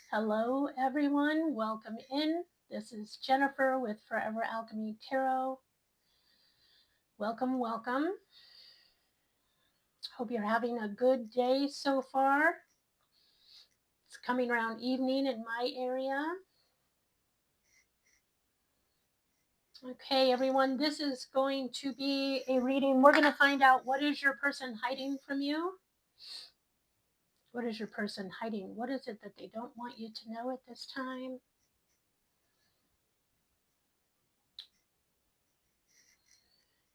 Hello, everyone. Welcome in. This is Jennifer with Forever Alchemy Tarot. Welcome, welcome. Hope you're having a good day so far. It's coming around evening in my area. Okay, everyone, this is going to be a reading. We're going to find out what is your person hiding from you? What is your person hiding? What is it that they don't want you to know at this time?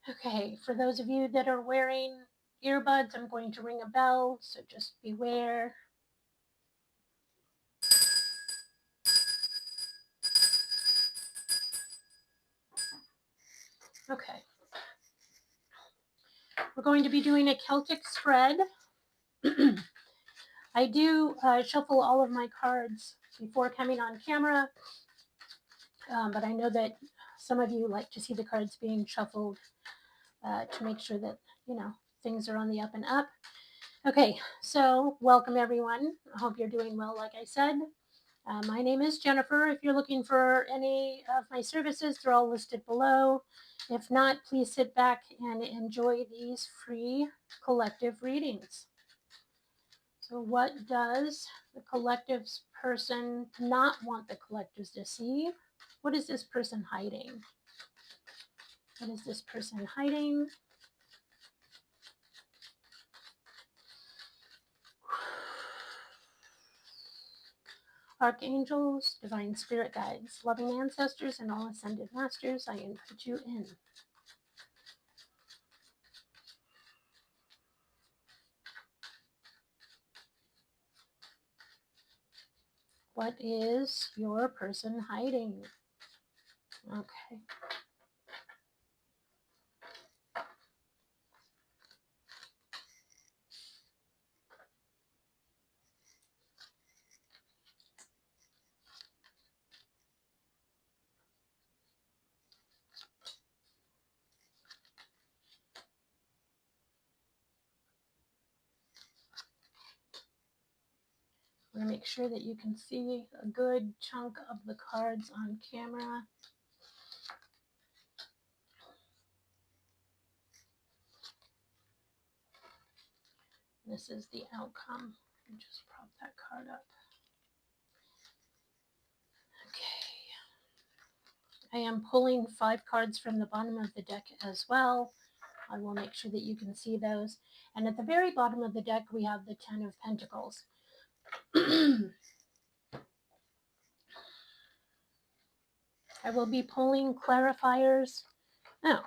Okay, for those of you that are wearing earbuds, I'm going to ring a bell, so just beware. Okay. We're going to be doing a Celtic spread. I do shuffle all of my cards before coming on camera, but I know that some of you like to see the cards being shuffled to make sure that, things are on the up and up. Okay, so welcome everyone. I hope you're doing well, like I said. My name is Jennifer. If you're looking for any of my services, they're all listed below. If not, please sit back and enjoy these free collective readings. So what does the collective's person not want the collectives to see? What is this person hiding? What is this person hiding? Archangels, divine spirit guides, loving ancestors, and all ascended masters, I invite you in. What is your person hiding? Okay. I'm going to make sure that you can see a good chunk of the cards on camera. This is the outcome. Let me just prop that card up. Okay. I am pulling 5 cards from the bottom of the deck as well. I will make sure that you can see those. And at the very bottom of the deck, we have the 10 of Pentacles. I will be pulling clarifiers. Oh.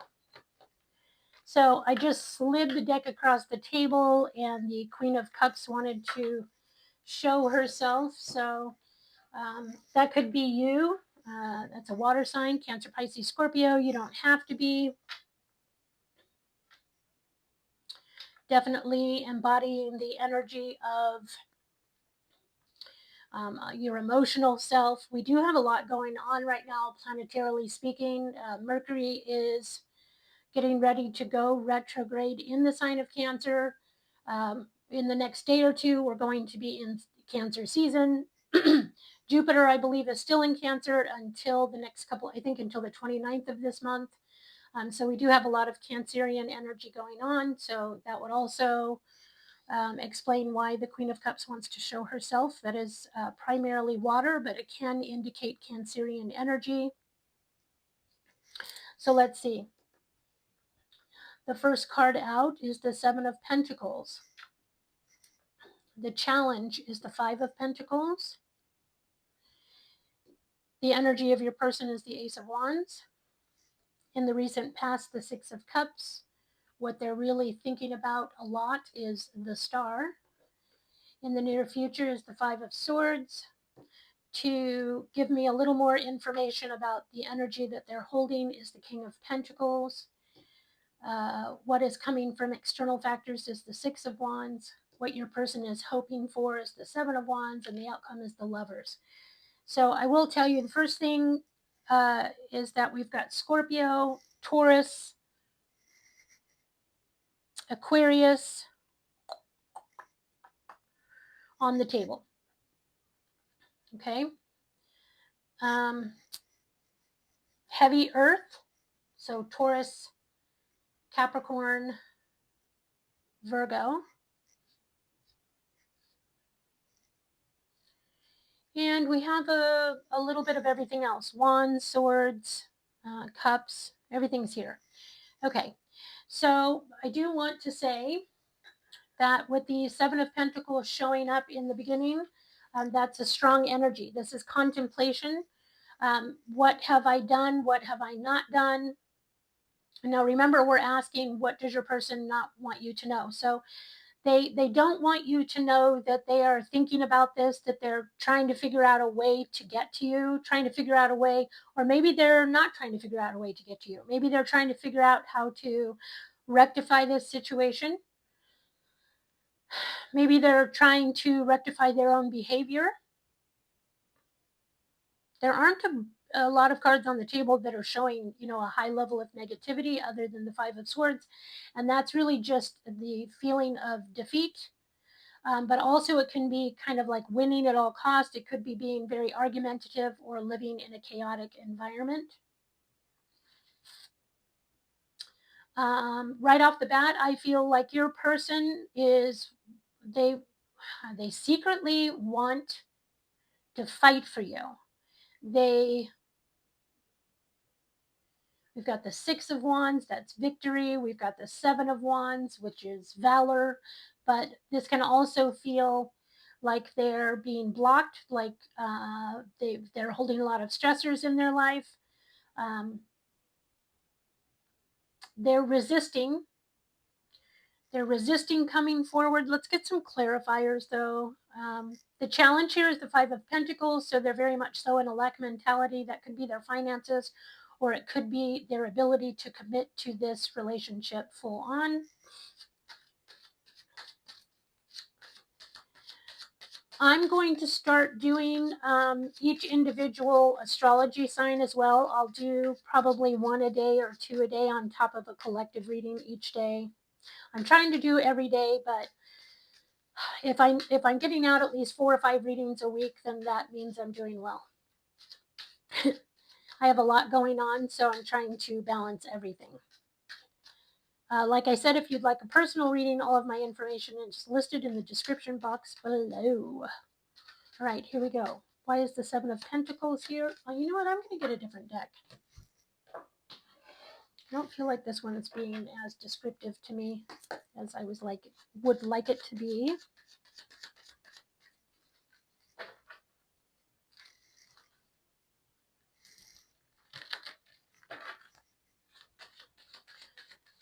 So I just slid the deck across the table, and the Queen of Cups wanted to show herself. So that could be you. That's a water sign, Cancer, Pisces, Scorpio. You don't have to be. Definitely embodying the energy of your emotional self. We do have a lot going on right now, planetarily speaking. Mercury is getting ready to go retrograde in the sign of Cancer. In the next day or two, we're going to be in Cancer season. Jupiter, I believe, is still in Cancer until the next couple, I think until the 29th of this month. So we do have a lot of Cancerian energy going on. So that would also explain why the Queen of Cups wants to show herself. That is primarily water, but it can indicate Cancerian energy. So let's see. The first card out is the 7 of Pentacles. The challenge is the 5 of Pentacles. The energy of your person is the Ace of Wands. In the recent past, the 6 of Cups. What they're really thinking about a lot is the Star. In the near future is the 5 of Swords. To give me a little more information about the energy that they're holding is the King of Pentacles. What is coming from external factors is the 6 of Wands. What your person is hoping for is the 7 of Wands, and the outcome is the Lovers. So I will tell you the first thing is that we've got Scorpio, Taurus, Aquarius on the table. Okay. Heavy earth, so Taurus, Capricorn, Virgo. And we have a little bit of everything else. Wands, swords, cups, everything's here. Okay, so I do want to say that with the Seven of Pentacles showing up in the beginning, that's a strong energy. This is contemplation. What have I done? What have I not done? Now, remember, we're asking, what does your person not want you to know? So they don't want you to know that they are thinking about this, that they're trying to figure out a way to get to you, trying to figure out a way, or maybe they're not trying to figure out a way to get to you. Maybe they're trying to figure out how to rectify this situation. Maybe they're trying to rectify their own behavior. There aren't a lot of cards on the table that are showing, a high level of negativity other than the Five of Swords. And that's really just the feeling of defeat. But also it can be kind of like winning at all cost. It could be being very argumentative or living in a chaotic environment. Right off the bat, I feel like your person is, they secretly want to fight for you. We've got the Six of Wands, that's victory. We've got the Seven of Wands, which is valor. But this can also feel like they're being blocked, like they're holding a lot of stressors in their life. They're resisting. They're resisting coming forward. Let's get some clarifiers, though. The challenge here is the Five of Pentacles, so they're very much so in a lack mentality. That could be their finances, or it could be their ability to commit to this relationship full on. I'm going to start doing each individual astrology sign as well. I'll do probably one a day or two a day on top of a collective reading each day. I'm trying to do every day, but if I'm getting out at least 4 or 5 readings a week, then that means I'm doing well. I have a lot going on, so I'm trying to balance everything. Like I said, if you'd like a personal reading, all of my information is listed in the description box below. All right, here we go. Why is the Seven of Pentacles here? Oh, you know what? I'm going to get a different deck. I don't feel like this one is being as descriptive to me as I would like it to be.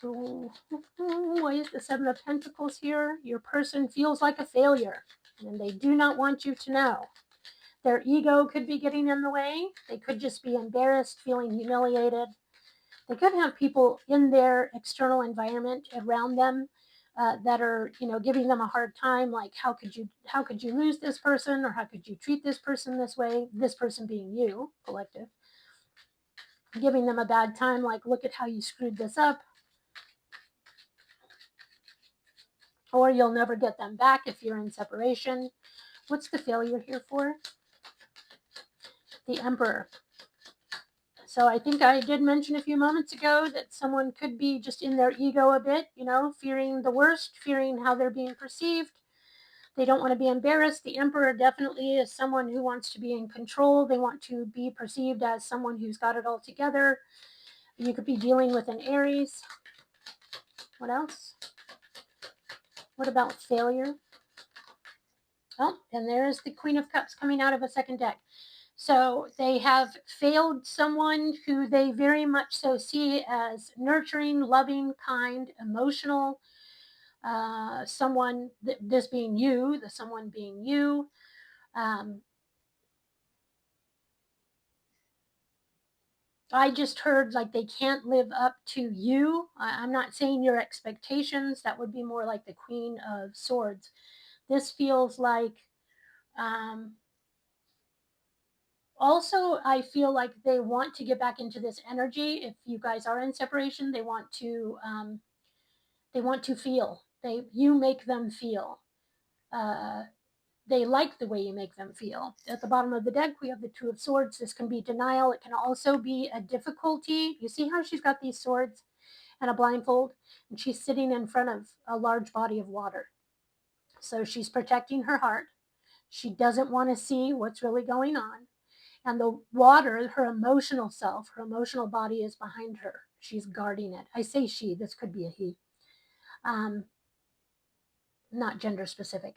So, why is the Seven of Pentacles here? Your person feels like a failure, and they do not want you to know. Their ego could be getting in the way. They could just be embarrassed, feeling humiliated. They could have people in their external environment around them that are, giving them a hard time, like how could you lose this person, or how could you treat this person this way? This person being you, collective, giving them a bad time, like look at how you screwed this up. Or you'll never get them back if you're in separation. What's the failure here for? The Emperor. So I think I did mention a few moments ago that someone could be just in their ego a bit, fearing the worst, fearing how they're being perceived. They don't want to be embarrassed. The Emperor definitely is someone who wants to be in control. They want to be perceived as someone who's got it all together. You could be dealing with an Aries. What else? What about failure? Oh, and there's the Queen of Cups coming out of a second deck. So they have failed someone who they very much so see as nurturing, loving, kind, emotional. Someone, this being you, the someone being you. I just heard like they can't live up to you. I'm not saying your expectations. That would be more like the Queen of Swords. This feels like also, I feel like they want to get back into this energy. If you guys are in separation, they want to feel. You make them feel. they like the way you make them feel. At the bottom of the deck, we have the Two of Swords. This can be denial. It can also be a difficulty. You see how she's got these swords and a blindfold, and she's sitting in front of a large body of water. So she's protecting her heart. She doesn't want to see what's really going on. And the water, her emotional self, her emotional body is behind her. She's guarding it. I say she, this could be a he. Not gender specific.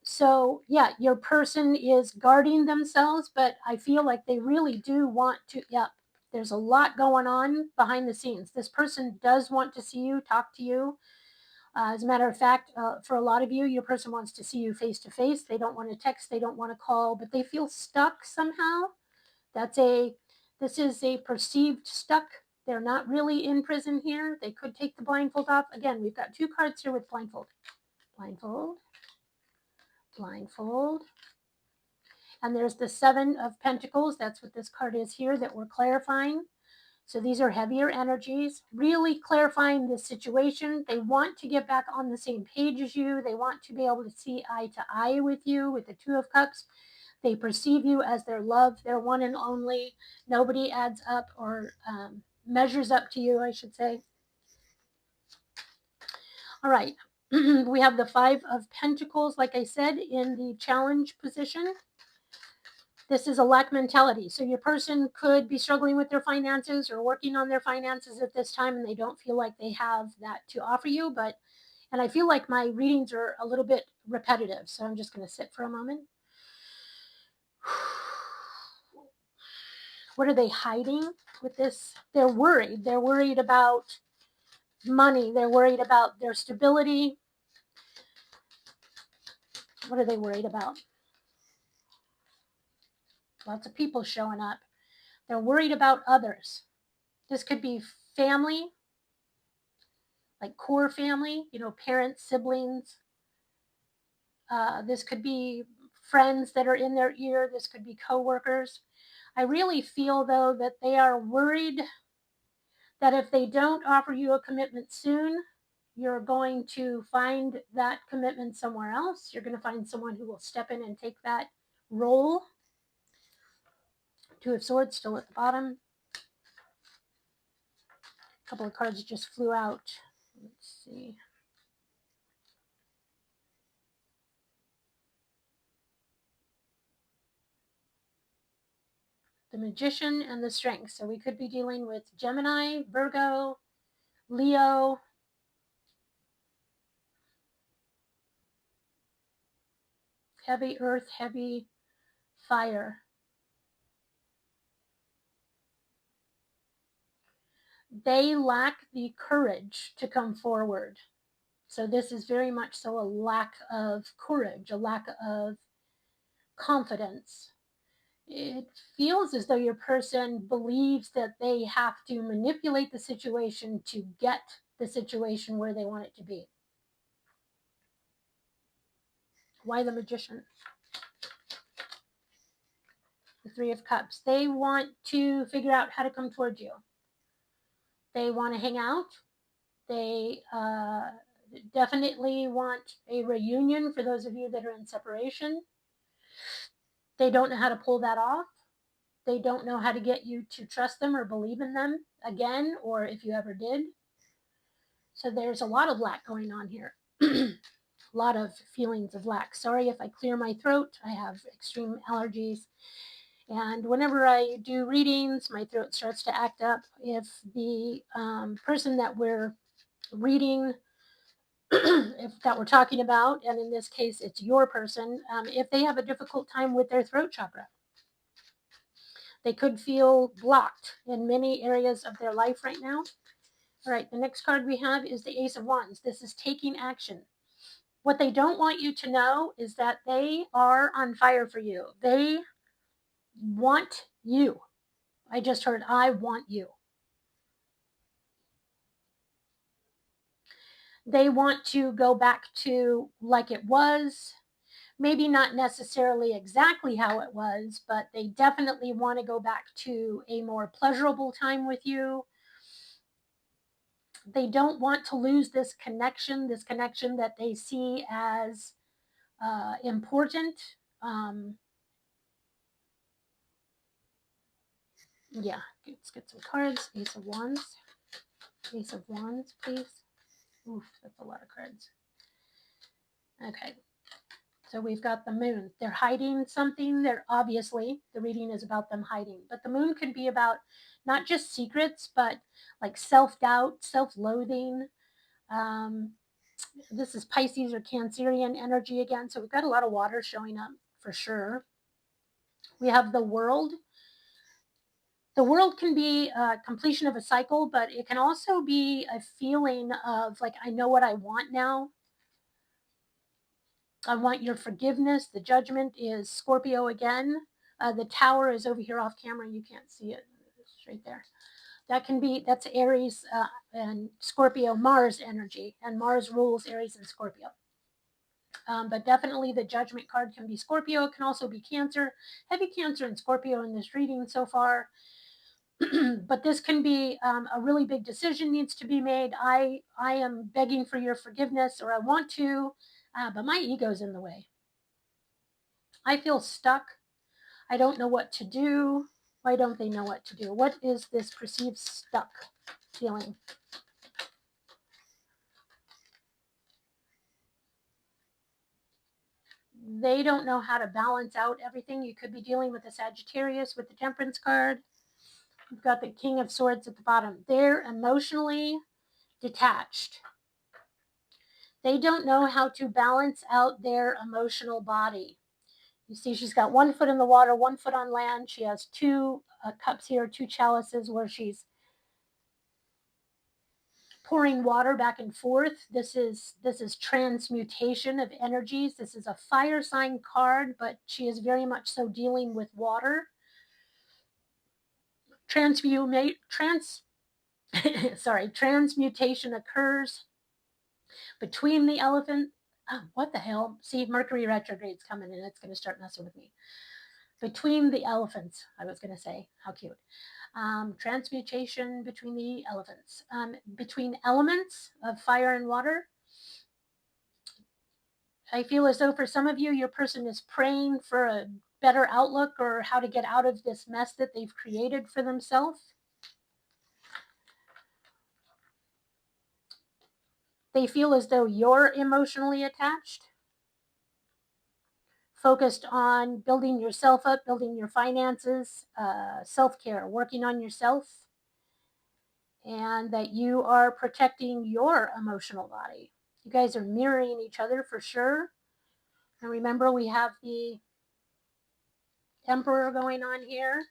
So yeah, your person is guarding themselves, but I feel like they really do want to. Yeah, there's a lot going on behind the scenes. This person does want to see you, talk to you. As a matter of fact, for a lot of you, your person wants to see you face to face. They don't want to text, they don't want to call, but they feel stuck somehow. This is a perceived stuck. They're not really in prison here. They could take the blindfold off. Again, we've got two cards here with blindfold. Blindfold, blindfold. And there's the Seven of Pentacles. That's what this card is here that we're clarifying. So these are heavier energies, really clarifying this situation. They want to get back on the same page as you. They want to be able to see eye to eye with you with the Two of Cups. They perceive you as their love, their one and only. Nobody adds up or measures up to you, I should say. All right. We have the Five of Pentacles, like I said, in the challenge position. This is a lack mentality. So your person could be struggling with their finances or working on their finances at this time, and they don't feel like they have that to offer you. And I feel like my readings are a little bit repetitive. So I'm just going to sit for a moment. What are they hiding with this? They're worried. They're worried about money. They're worried about their stability. What are they worried about? Lots of people showing up. They're worried about others. This could be family, like core family, parents, siblings. This could be friends that are in their ear. This could be coworkers. I really feel, though, that they are worried that if they don't offer you a commitment soon, you're going to find that commitment somewhere else. You're going to find someone who will step in and take that role. Two of Swords still at the bottom. A couple of cards just flew out. Let's see. The Magician and the Strength. So we could be dealing with Gemini, Virgo, Leo. Heavy earth, heavy fire. They lack the courage to come forward. So this is very much so a lack of courage, a lack of confidence. It feels as though your person believes that they have to manipulate the situation to get the situation where they want it to be. Why the Magician? The Three of Cups. They want to figure out how to come towards you. They want to hang out. They definitely want a reunion for those of you that are in separation. They don't know how to pull that off. They don't know how to get you to trust them or believe in them again, or if you ever did. So there's a lot of lack going on here. A lot of feelings of lack. Sorry if I clear my throat. I have extreme allergies. And whenever I do readings, my throat starts to act up. If the person that we're reading, if that we're talking about, and in this case, it's your person, if they have a difficult time with their throat chakra, they could feel blocked in many areas of their life right now. All right, the next card we have is the Ace of Wands. This is taking action. What they don't want you to know is that they are on fire for you. They want you. I just heard, I want you. They want to go back to like it was. Maybe not necessarily exactly how it was, but they definitely want to go back to a more pleasurable time with you. They don't want to lose this connection that they see as important. Yeah, let's get some cards. Ace of Wands. Ace of Wands, please. Oof, that's a lot of cards. Okay. So we've got the moon. They're hiding something. They're obviously, the reading is about them hiding. But the moon could be about not just secrets, but like self-doubt, self-loathing. This is Pisces or Cancerian energy again. So we've got a lot of water showing up for sure. We have the world. The world can be a completion of a cycle, but it can also be a feeling of like, I know what I want now. I want your forgiveness. The judgment is Scorpio again. The tower is over here off camera. You can't see it. It's right there. That can be, that's Aries and Scorpio, Mars energy. And Mars rules Aries and Scorpio. But definitely the judgment card can be Scorpio. It can also be Cancer. Heavy Cancer and Scorpio in this reading so far. But this can be a really big decision needs to be made. I am begging for your forgiveness, or I want to, but my ego's in the way. I feel stuck. I don't know what to do. Why don't they know what to do? What is this perceived stuck feeling? They don't know how to balance out everything. You could be dealing with a Sagittarius with the Temperance card. You've got the King of Swords at the bottom. They're emotionally detached. They don't know how to balance out their emotional body. You see, she's got 1 foot in the water, 1 foot on land. She has 2 cups here, 2 chalices where she's pouring water back and forth. This is transmutation of energies. This is a fire sign card, but she is very much so dealing with water. Transmutation occurs between the elephant. Oh, what the hell? See, Mercury retrograde's coming and it's going to start messing with me. Between the elephants, I was going to say. How cute. Transmutation between the elephants. Between elements of fire and water. I feel as though for some of you, your person is praying for a better outlook or how to get out of this mess that they've created for themselves. They feel as though you're emotionally attached, focused on building yourself up, building your finances, self-care, working on yourself, and that you are protecting your emotional body. You guys are mirroring each other for sure. And remember, we have the Emperor going on here.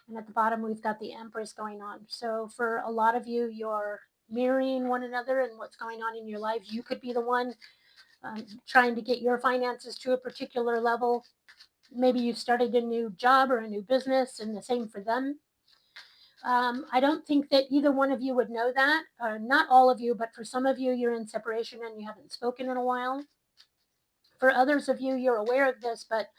And at the bottom, we've got the Empress going on. So for a lot of you, you're mirroring one another and what's going on in your lives. You could be the one trying to get your finances to a particular level. Maybe you've started a new job or a new business, and the same for them. I don't think that either one of you would know that. Not all of you, but for some of you, you're in separation and you haven't spoken in a while. For others of you, you're aware of this, but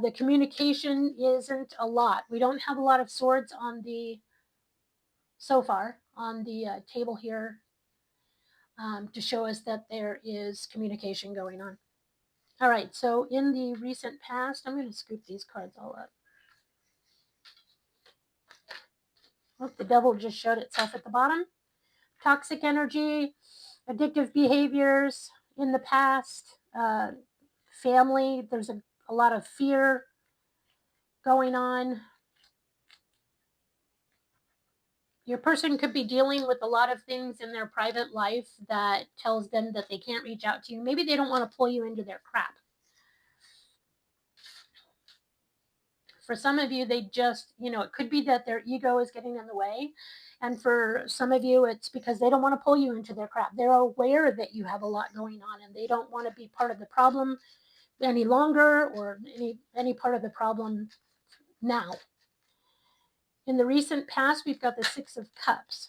the communication isn't a lot. We don't have a lot of swords on the, so far, on the table here to show us that there is communication going on. All right, so in the recent past, I'm going to scoop these cards all up. Oh, the devil just showed itself at the bottom. Toxic energy, addictive behaviors in the past, family, there's a lot of fear going on. Your person could be dealing with a lot of things in their private life that tells them that they can't reach out to you. Maybe they don't want to pull you into their crap. For some of you, they just, it could be that their ego is getting in the way. And for some of you, it's because they don't want to pull you into their crap. They're aware that you have a lot going on and they don't want to be part of the problem any longer or any part of the problem now. In the recent past, we've got the Six of Cups.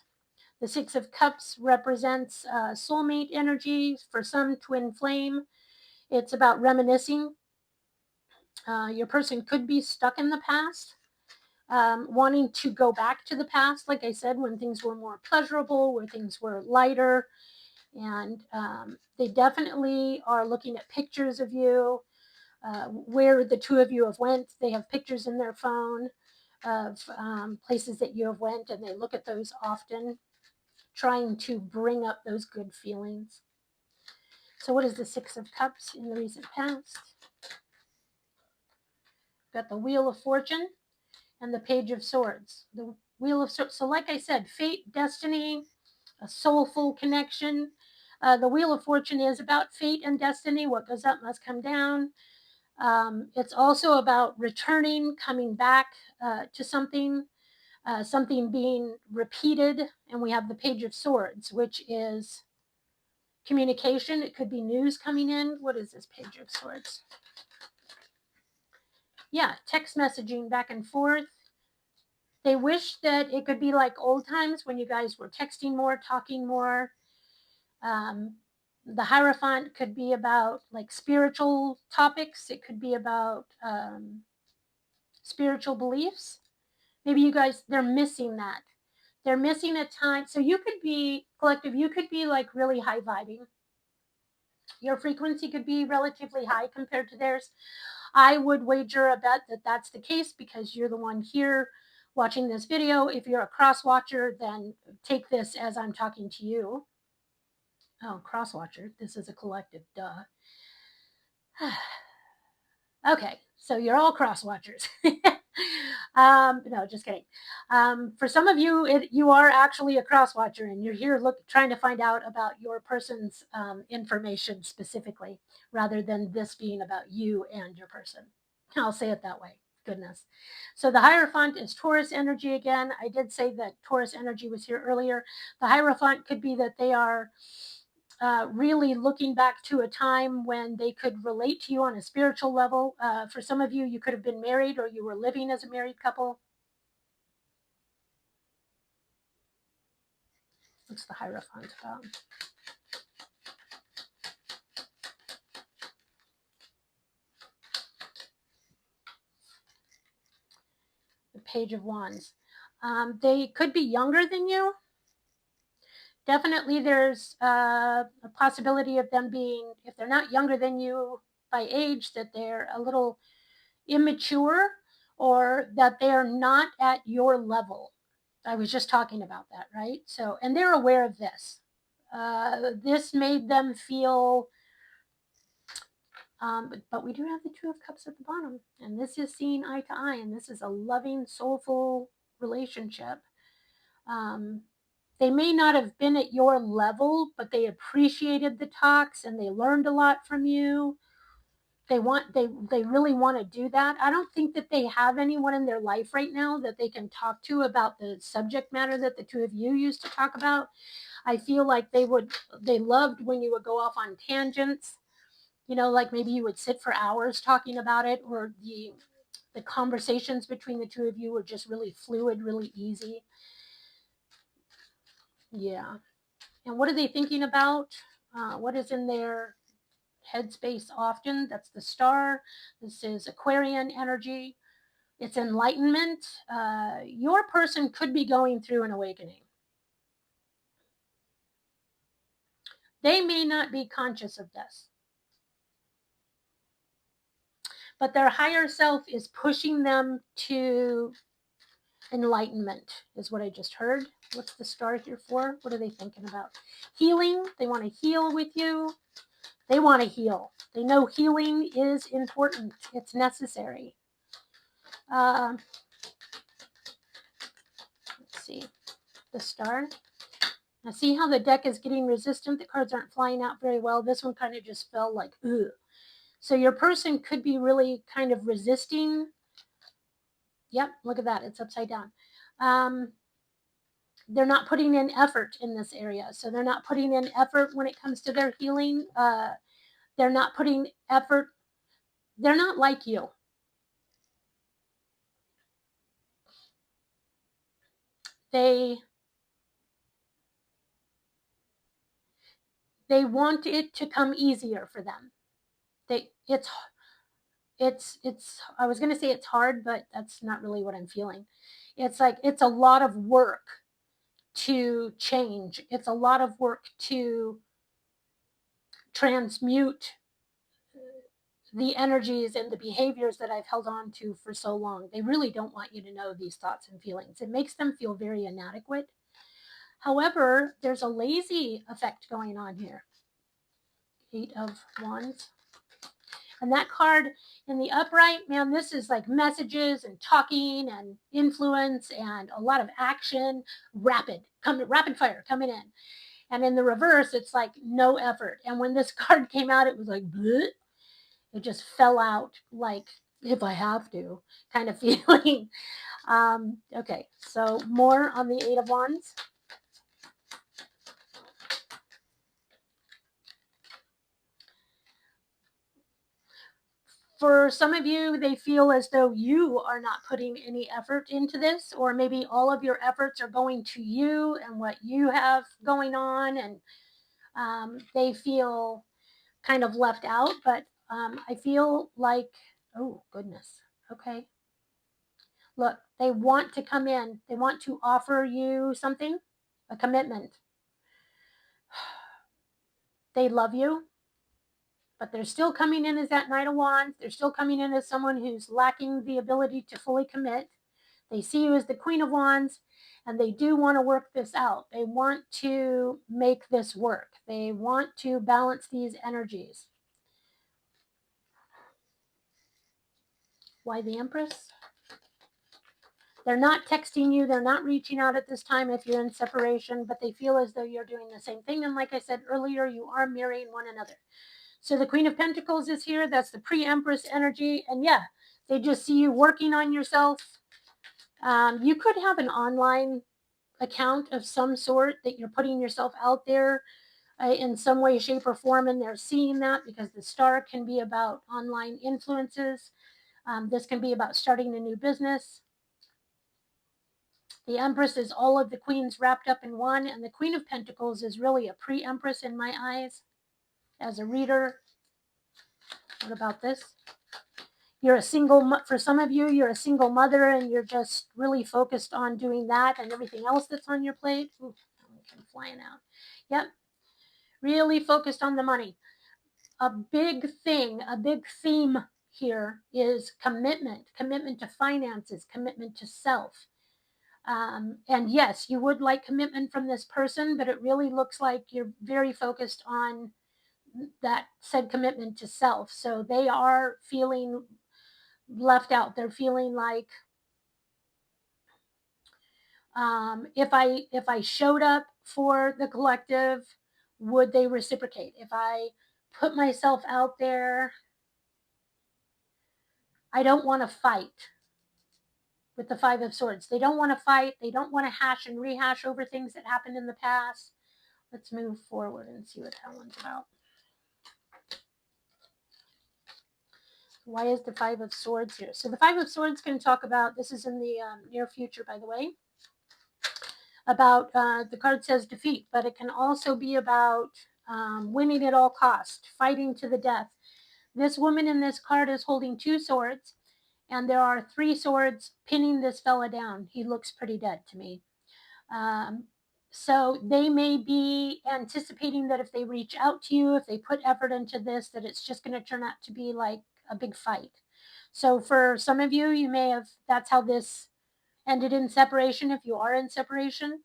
The Six of Cups represents soulmate energy, for some twin flame. It's about reminiscing. Your person could be stuck in the past, wanting to go back to the past, like I said, when things were more pleasurable, where things were lighter. And they definitely are looking at pictures of you, where the two of you have went. They have pictures in their phone of places that you have went, and they look at those often, trying to bring up those good feelings. So what is the Six of Cups in the recent past? Got the Wheel of Fortune and the Page of Swords. The Wheel of Swords. So like I said, fate, destiny, a soulful connection. The Wheel of Fortune is about fate and destiny. What goes up must come down. It's also about returning, coming back to something, something being repeated. And we have the Page of Swords, which is communication. It could be news coming in. What is this Page of Swords? Yeah, text messaging back and forth. They wish that it could be like old times when you guys were texting more, talking more. The Hierophant could be about like spiritual topics. It could be about spiritual beliefs. Maybe you guys, they're missing that. They're missing a time. So you could be, collective, you could be like really high vibing. Your frequency could be relatively high compared to theirs. I would wager a bet that that's the case because you're the one here watching this video. If you're a cross watcher, then take this as I'm talking to you. Oh, cross watcher. This is a collective, duh. Okay, so you're all cross watchers. No, just kidding. For some of you, you are actually a cross watcher, and you're here trying to find out about your person's information specifically, rather than this being about you and your person. I'll say it that way. Goodness. So the Hierophant is Taurus energy again. I did say that Taurus energy was here earlier. The Hierophant could be that they are really looking back to a time when they could relate to you on a spiritual level. For some of you, you could have been married or you were living as a married couple. What's the Hierophant about? The Page of Wands. They could be younger than you. Definitely there's a possibility of them being, if they're not younger than you by age, that they're a little immature or that they're not at your level. I was just talking about that, right? So, and they're aware of this. This made them feel, but we do have the Two of Cups at the bottom, and this is seeing eye to eye, and this is a loving, soulful relationship. They may not have been at your level, but they appreciated the talks and they learned a lot from you. They really want to do that. I don't think that they have anyone in their life right now that they can talk to about the subject matter that the two of you used to talk about. I feel like they loved when you would go off on tangents, like maybe you would sit for hours talking about it, or the conversations between the two of you were just really fluid, really easy. Yeah. And what are they thinking about? What is in their headspace often? That's the Star. This is Aquarian energy. It's enlightenment. Your person could be going through an awakening. They may not be conscious of this, but their higher self is pushing them to enlightenment, is what I just heard. What's the Star here for? What are they thinking about? Healing. They want to heal with you. They want to heal. They know healing is important. It's necessary. Let's see. The Star. Now see how the deck is getting resistant? The cards aren't flying out very well. This one kind of just felt like, ugh. So your person could be really kind of resisting. Yep, look at that. It's upside down. They're not putting in effort in this area. So they're not putting in effort when it comes to their healing. They're not putting effort. They're not like you. They want it to come easier for them. It's I was going to say it's hard, but that's not really what I'm feeling. It's like it's a lot of work to change. It's a lot of work to transmute the energies and the behaviors that I've held on to for so long. They really don't want you to know these thoughts and feelings. It makes them feel very inadequate. However, there's a lazy effect going on here. 8 of Wands. And that card in the upright, man, this is like messages and talking and influence and a lot of action, rapid fire coming in. And in the reverse, it's like no effort. And when this card came out, it was like, bleh. It just fell out like, if I have to, kind of feeling. Okay, so more on the 8 of Wands. For some of you, they feel as though you are not putting any effort into this, or maybe all of your efforts are going to you and what you have going on, and they feel kind of left out. But I feel like, oh, goodness. Okay. Look, they want to come in. They want to offer you something, a commitment. They love you, but they're still coming in as that Knight of Wands. They're still coming in as someone who's lacking the ability to fully commit. They see you as the Queen of Wands, and they do want to work this out. They want to make this work. They want to balance these energies. Why the Empress? They're not texting you. They're not reaching out at this time if you're in separation, but they feel as though you're doing the same thing. And like I said earlier, you are mirroring one another. So the Queen of Pentacles is here. That's the pre-Empress energy. And yeah, they just see you working on yourself. You could have an online account of some sort that you're putting yourself out there in some way, shape, or form. And they're seeing that because the star can be about online influences. This can be about starting a new business. The Empress is all of the queens wrapped up in one, and the Queen of Pentacles is really a pre-Empress in my eyes. As a reader, what about this? You're a single, for some of you, you're a single mother and you're just really focused on doing that and everything else that's on your plate. Ooh, I'm flying out. Yep. Really focused on the money. A big thing, a big theme here is commitment to finances, commitment to self. And yes, you would like commitment from this person, but it really looks like you're very focused on that said commitment to self. So they are feeling left out. They're feeling like, if I showed up for the collective, would they reciprocate? If I put myself out there, I don't want to fight. With the Five of Swords, they don't want to fight. They don't want to hash and rehash over things that happened in the past. Let's move forward and see what that one's about. Why is the Five of Swords here? So the Five of Swords can talk about, this is in the near future, by the way, about, the card says defeat, but it can also be about winning at all cost, fighting to the death. This woman in this card is holding 2 swords, and there are 3 swords pinning this fella down. He looks pretty dead to me. So they may be anticipating that if they reach out to you, if they put effort into this, that it's just going to turn out to be like a big fight. So for some of you, you may have, that's how this ended in separation. If you are in separation,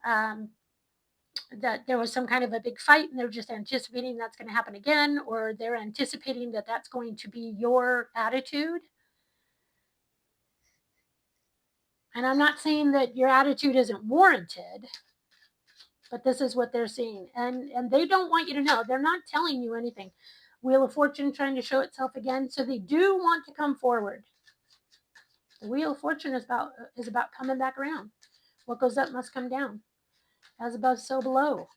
that there was some kind of a big fight and they're just anticipating that's going to happen again, or they're anticipating that that's going to be your attitude. And I'm not saying that your attitude isn't warranted, but this is what they're seeing. And they don't want you to know. They're not telling you anything. Wheel of Fortune trying to show itself again. So they do want to come forward. The Wheel of Fortune is about coming back around. What goes up must come down. As above, so below.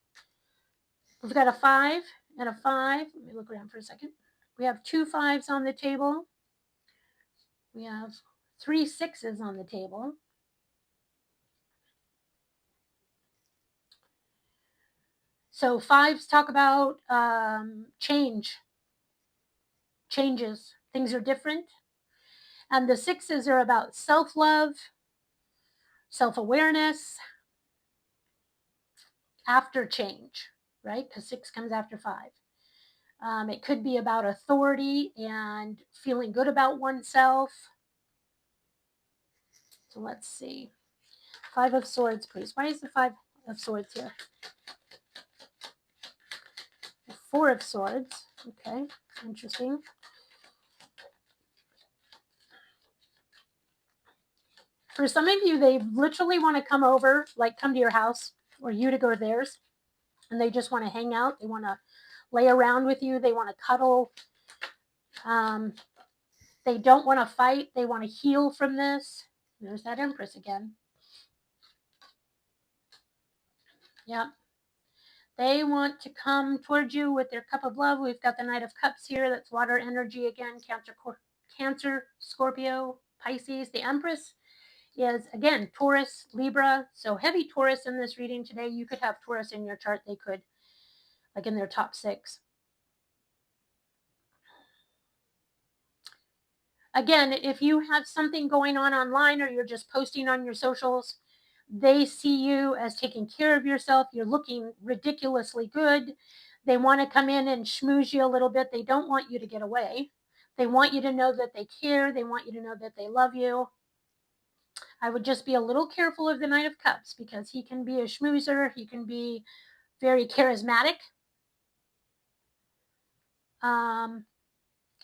We've got a 5 and a 5. Let me look around for a second. We have 2 5s on the table. We have 3 6s on the table. So 5s talk about changes. Things are different. And the 6s are about self-love, self-awareness, after change, right? Because 6 comes after 5. It could be about authority and feeling good about oneself. So let's see. Five of Swords, please. Why is the Five of Swords here? The Four of Swords. Okay, interesting. For some of you, they literally want to come over, like come to your house, or you to go to theirs, and they just want to hang out. They want to lay around with you. They want to cuddle. They don't want to fight. They want to heal from this. There's that Empress again. Yep. They want to come towards you with their cup of love. We've got the Knight of Cups here. That's water energy again. Cancer, Scorpio, Pisces. The Empress is, again, Taurus, Libra. So heavy Taurus in this reading today. You could have Taurus in your chart. They could, like in their top 6. Again, if you have something going on online or you're just posting on your socials, they see you as taking care of yourself. You're looking ridiculously good. They want to come in and schmooze you a little bit. They don't want you to get away. They want you to know that they care. They want you to know that they love you. I would just be a little careful of the Knight of Cups because he can be a schmoozer. He can be very charismatic.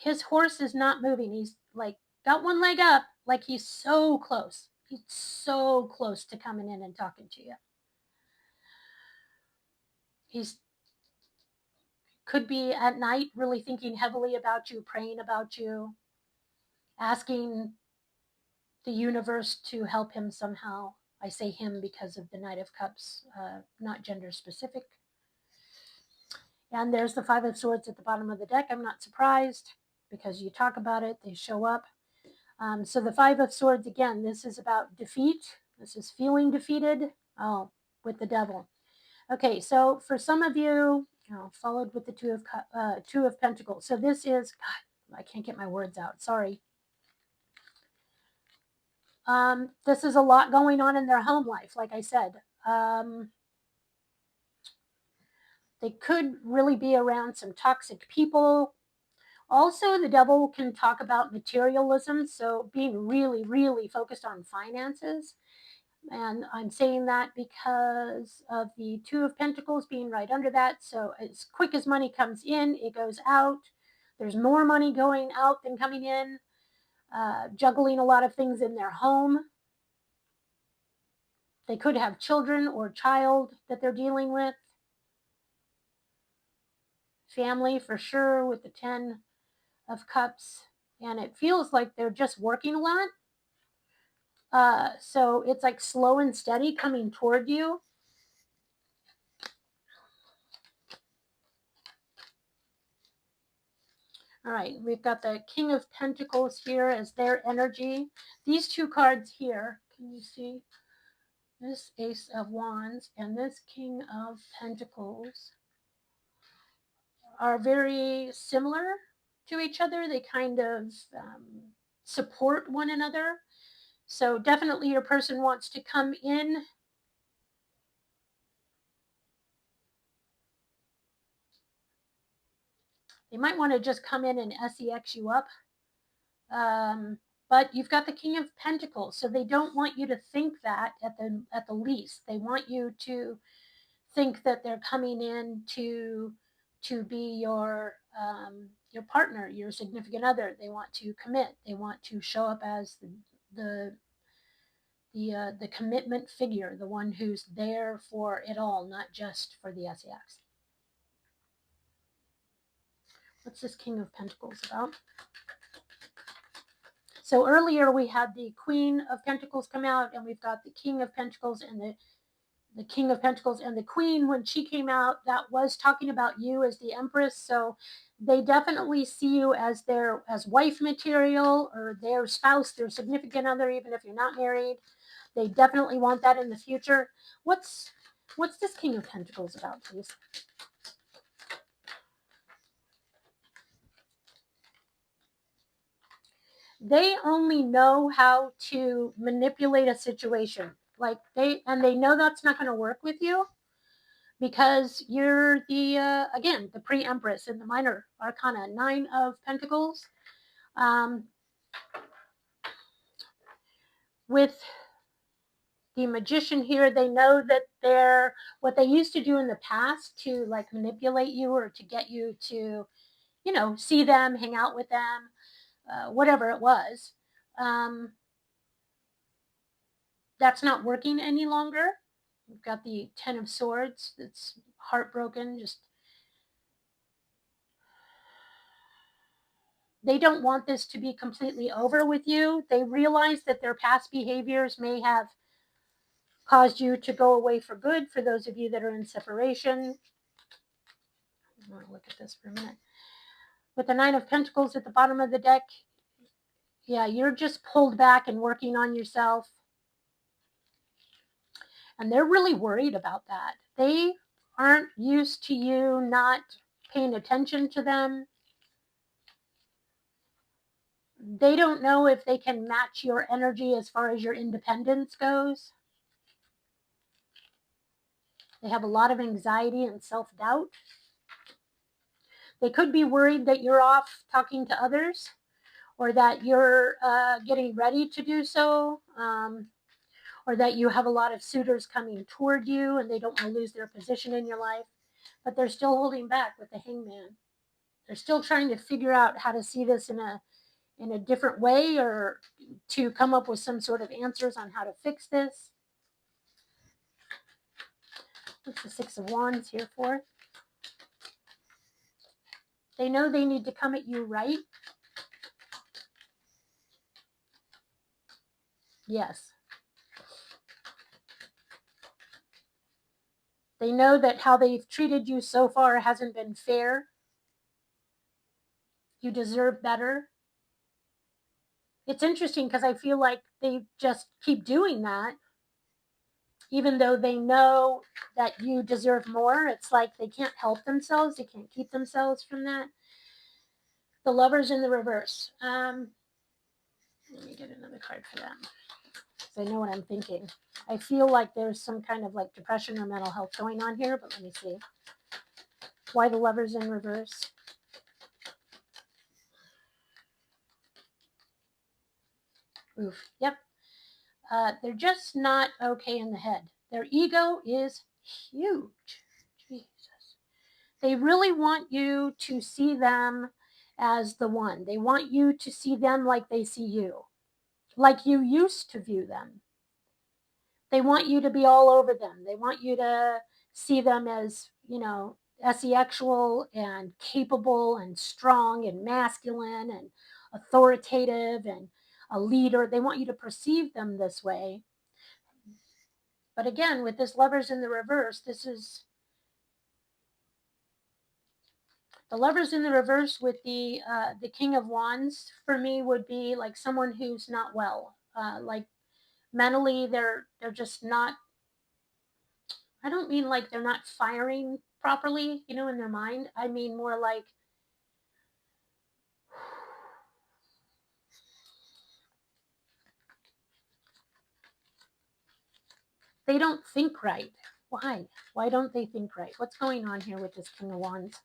His horse is not moving. He's like got one leg up, like he's so close. He's so close to coming in and talking to you. He's could be at night really thinking heavily about you, praying about you, asking the universe to help him somehow. I say him because of the Knight of Cups, not gender specific. And there's the Five of Swords at the bottom of the deck. I'm not surprised because you talk about it, they show up. So the Five of Swords, again, this is about defeat. This is feeling defeated. Oh, with the devil. Okay, so for some of you, followed with the Two of Pentacles. So this is, God, I can't get my words out. Sorry. This is a lot going on in their home life, like I said. They could really be around some toxic people. Also, the devil can talk about materialism, so being really, really focused on finances. And I'm saying that because of the Two of Pentacles being right under that. So as quick as money comes in, it goes out. There's more money going out than coming in. Juggling a lot of things in their home. They could have children or child that they're dealing with. Family for sure with the Ten of Cups. And it feels like they're just working a lot. So it's like slow and steady coming toward you. All right, we've got the King of Pentacles here as their energy. These two cards here, can you see? This Ace of Wands and this King of Pentacles are very similar to each other. They kind of support one another. So definitely your person wants to come in. They might want to just come in and sex you up. But you've got the King of Pentacles, so they don't want you to think that at the least. They want you to think that they're coming in to be your partner, your significant other. They want to commit. They want to show up as the commitment figure, the one who's there for it all, not just for the sex. What's this King of Pentacles about? So earlier we had the Queen of Pentacles come out, and we've got the King of Pentacles and the King of Pentacles and the Queen. When she came out, that was talking about you as the Empress. So they definitely see you as as wife material or their spouse, their significant other, even if you're not married. They definitely want that in the future. What's this King of Pentacles about, please? They only know how to manipulate a situation. Like they know that's not going to work with you. because you're the, again, the pre-empress in the minor arcana, 9 of Pentacles. With the Magician here, they know that they're, what they used to do in the past to like manipulate you or to get you to, you know, see them, hang out with them, whatever it was, that's not working any longer. We've got the 10 of Swords that's heartbroken. Just, they don't want this to be completely over with you. They realize that their past behaviors may have caused you to go away for good, for those of you that are in separation. I want to look at this for a minute. With the 9 of Pentacles at the bottom of the deck, yeah, you're just pulled back and working on yourself. And they're really worried about that. They aren't used to you not paying attention to them. They don't know if they can match your energy as far as your independence goes. They have a lot of anxiety and self-doubt. They could be worried that you're off talking to others, or that you're getting ready to do so, or that you have a lot of suitors coming toward you and they don't want to lose their position in your life. But they're still holding back with the Hangman. They're still trying to figure out how to see this in a different way, or to come up with some sort of answers on how to fix this. What's the 6 of Wands here for? They know they need to come at you right. Yes. They know that how they've treated you so far hasn't been fair. You deserve better. It's interesting because I feel like they just keep doing that, even though they know that you deserve more. It's like they can't help themselves. They can't keep themselves from that. The Lovers in the reverse. Let me get another card for them, because I know what I'm thinking. I feel like there's some kind of like depression or mental health going on here, but let me see. Why the Lovers in reverse? Oof. Yep. They're just not okay in the head. Their ego is huge. Jesus. They really want you to see them as the one. They want you to see them like they see you, like you used to view them. They want you to be all over them. They want you to see them as, you know, sexual and capable and strong and masculine and authoritative and a leader. They want you to perceive them this way. But again, with this Lovers in the reverse, this is the Lovers in the reverse with the King of Wands. For me, would be like someone who's not well, like mentally, they're just not. I don't mean like they're not firing properly, you know, in their mind. I mean more like they don't think right. Why? Why don't they think right? What's going on here with this King of Wands?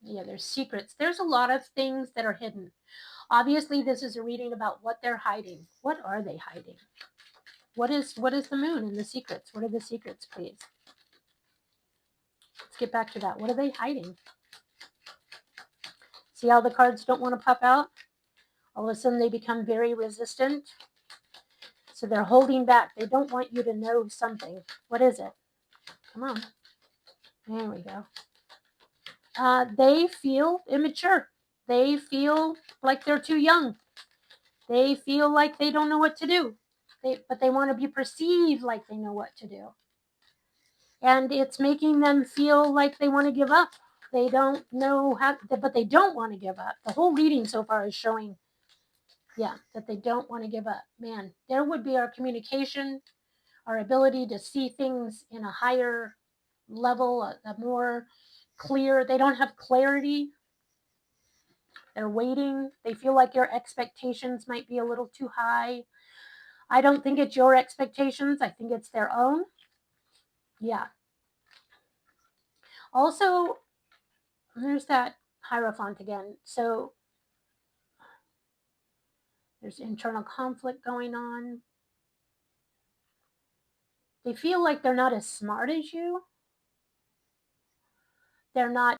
Yeah, there's secrets. There's a lot of things that are hidden. Obviously, this is a reading about what they're hiding. What are they hiding? What is the moon and the secrets? What are the secrets, please? Let's get back to that. What are they hiding? See how the cards don't want to pop out? All of a sudden, they become very resistant. So they're holding back. They don't want you to know something. What is it? Come on. There we go. They feel immature. They feel like they're too young. They feel like they don't know what to do. But they want to be perceived like they know what to do. And it's making them feel like they want to give up. They don't know how, but they don't want to give up. The whole reading so far is showing, yeah, that they don't want to give up. Man, there would be our communication, our ability to see things in a higher level, a more clear. They don't have clarity. They're waiting. They feel like your expectations might be a little too high. I don't think it's your expectations. I think it's their own. Yeah. Also, there's that Hierophant again. So there's internal conflict going on. They feel like they're not as smart as you. They're not